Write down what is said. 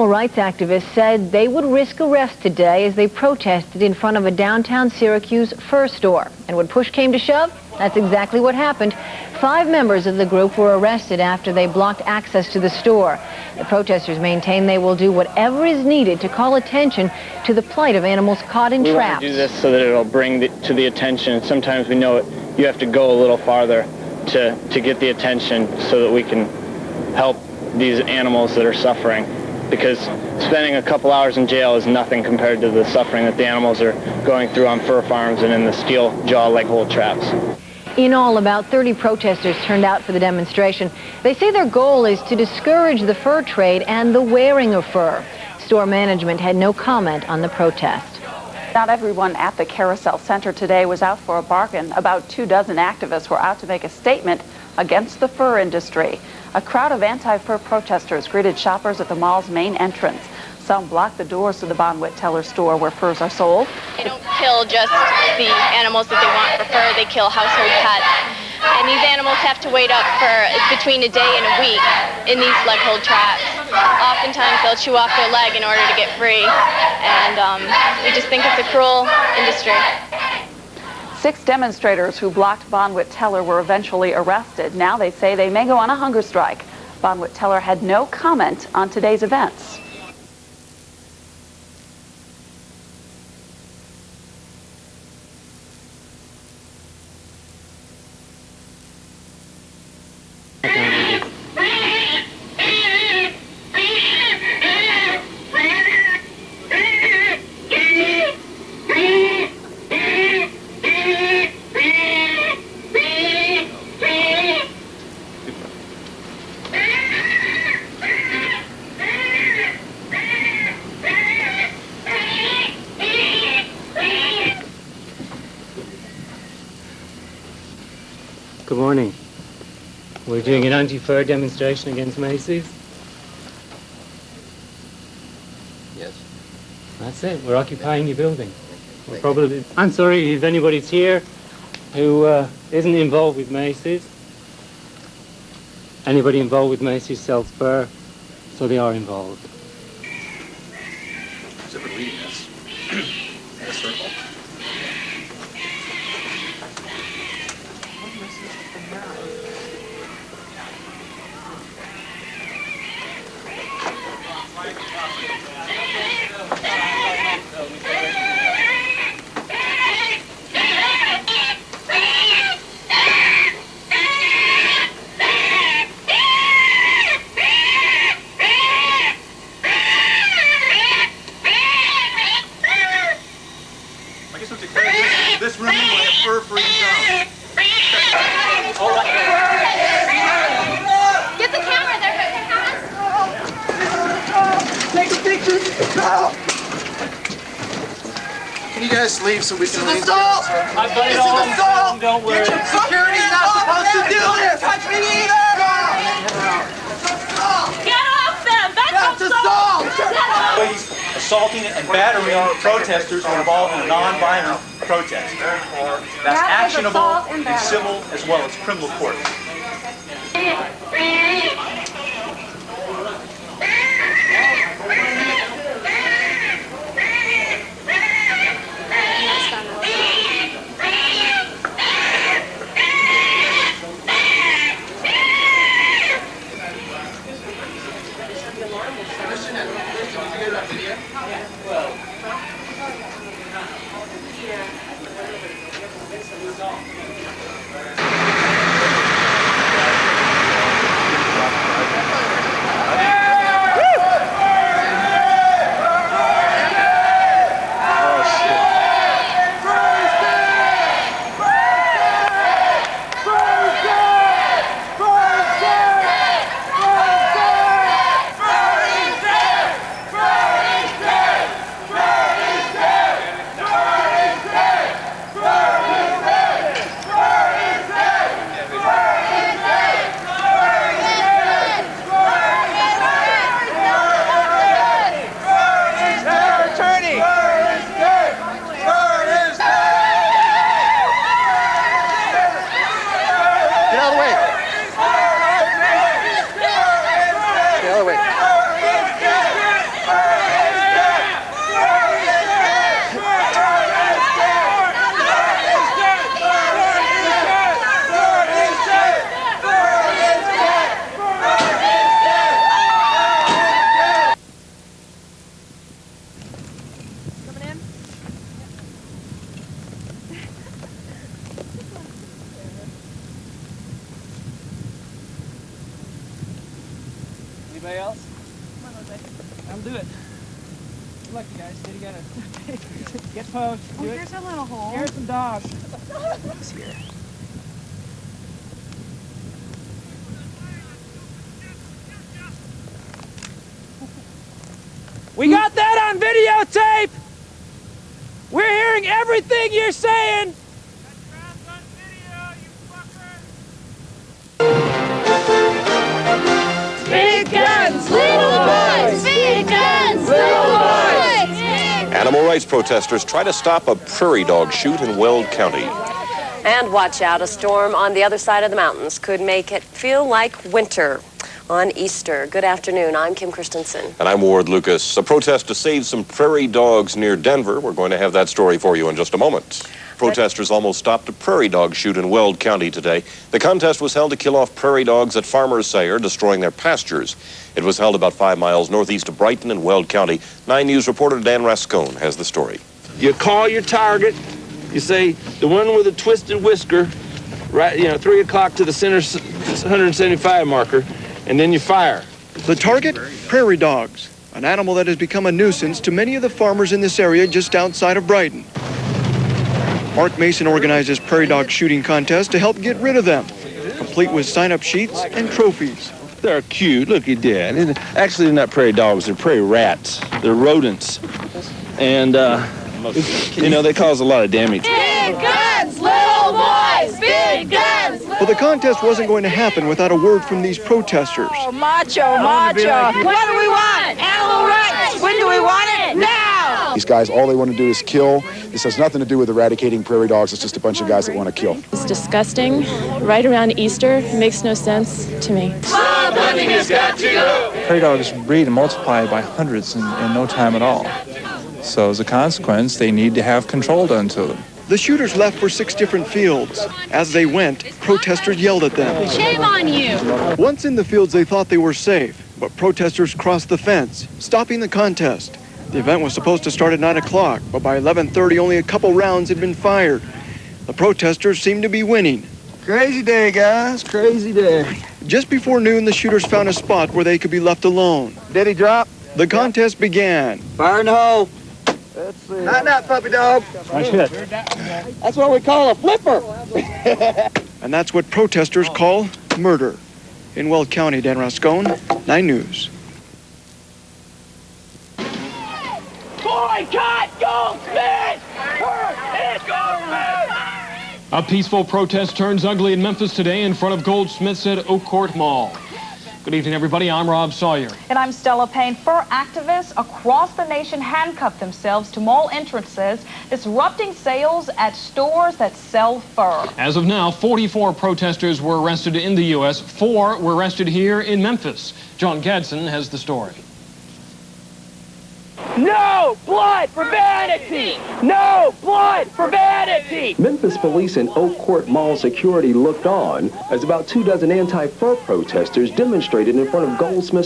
animal rights activists said they would risk arrest today as they protested in front of a downtown Syracuse fur store. And when push came to shove, that's exactly what happened. 5 members of the group were arrested after they blocked access to the store. The protesters maintain they will do whatever is needed to call attention to the plight of animals caught in traps. We want to do this so that it'll bring to the attention. Sometimes we know you have to go a little farther to get the attention so that we can help these animals that are suffering. Because spending a couple hours in jail is nothing compared to the suffering that the animals are going through on fur farms and in the steel jaw leg hold traps. In all, about 30 protesters turned out for the demonstration. They say their goal is to discourage the fur trade and the wearing of fur. Store management had no comment on the protest. Not everyone at the Carousel Center today was out for a bargain. About 24 activists were out to make a statement against the fur industry. A crowd of anti-fur protesters greeted shoppers at the mall's main entrance. Some blocked the doors to the Bonwit Teller store where furs are sold. They don't kill just the animals that they want for fur, they kill household pets. And these animals have to wait up for between a day and a week in these leg hold traps. Oftentimes they'll chew off their leg in order to get free. And we just think it's a cruel industry. 6 demonstrators who blocked Bonwit Teller were eventually arrested. Now they say they may go on a hunger strike. Bonwit Teller had no comment on today's events. Good morning. We're doing an anti-fur demonstration against Macy's. Yes. That's it. We're occupying your building. We're probably. I'm sorry if anybody's here who isn't involved with Macy's. Anybody involved with Macy's sells fur, so they are involved. So we're leading us in a circle. I guess we'll declare this room like a fur-free zone. Get the camera there, Take a picture. Can you guys leave so we can leave? I've got it all. Don't worry. Security's not supposed to do this. Touch me either. Get off them! That's assault. Assaulting and battering protesters who are involved in a non-violent protest. That's actionable in civil as well as criminal court. Anybody else? I'll do it. Good luck, you guys. You gotta get posed. Oh, here's a little hole. Here's some dogs. Here. We got that on videotape! We're hearing everything you're saying! Big guns, little boys! Big guns, little boys! Animal rights protesters try to stop a prairie dog shoot in Weld County. And watch out, a storm on the other side of the mountains could make it feel like winter on Easter. Good afternoon, I'm Kim Christensen. And I'm Ward Lucas. A protest to save some prairie dogs near Denver. We're going to have that story for you in just a moment. Protesters almost stopped a prairie dog shoot in Weld County today. The contest was held to kill off prairie dogs that farmers say are destroying their pastures. It was held about 5 miles northeast of Brighton in Weld County. 9 News reporter Dan Rascone has the story. You call your target. You say, the one with the twisted whisker, right, 3 o'clock to the center 175 marker, and then you fire. The target? Prairie dogs, an animal that has become a nuisance to many of the farmers in this area just outside of Brighton. Mark Mason organized this prairie dog shooting contest to help get rid of them, complete with sign-up sheets and trophies. They're cute. Look at that. Actually, they're not prairie dogs. They're prairie rats. They're rodents. And, they cause a lot of damage. Big guns, little boys! Big guns! But the contest wasn't going to happen without a word from these protesters. Oh, macho! What do we want? Animal rights! When do we want it? Now! These guys, all they want to do is kill. This has nothing to do with eradicating prairie dogs. It's just a bunch of guys that want to kill. It's disgusting. Right around Easter. It makes no sense to me. Mob hunting has got to go! Prairie dogs breed and multiply by hundreds in no time at all. So as a consequence, they need to have control done to them. The shooters left for 6 different fields. As they went, protesters yelled at them. Shame on you! Once in the fields, they thought they were safe, but protesters crossed the fence, stopping the contest. The event was supposed to start at 9 o'clock, but by 11:30, only a couple rounds had been fired. The protesters seemed to be winning. Crazy day, guys. Crazy day. Just before noon, the shooters found a spot where they could be left alone. Did he drop? The contest began. Fire in the hole. Let's see. Not puppy dog. Nice hit. That's what we call a flipper. And that's what protesters call murder. In Weld County, Dan Rascone, 9 News. Boycott Goldsmith! Goldsmith! A peaceful protest turns ugly in Memphis today in front of Goldsmiths at Oak Court Mall. Good evening, everybody. I'm Rob Sawyer. And I'm Stella Payne. Fur activists across the nation handcuffed themselves to mall entrances, disrupting sales at stores that sell fur. As of now, 44 protesters were arrested in the U.S. 4 were arrested here in Memphis. John Gadsden has the story. No blood for vanity! No blood for vanity! Memphis police and Oak Court Mall security looked on as about 24 anti-fur protesters demonstrated in front of Goldsmiths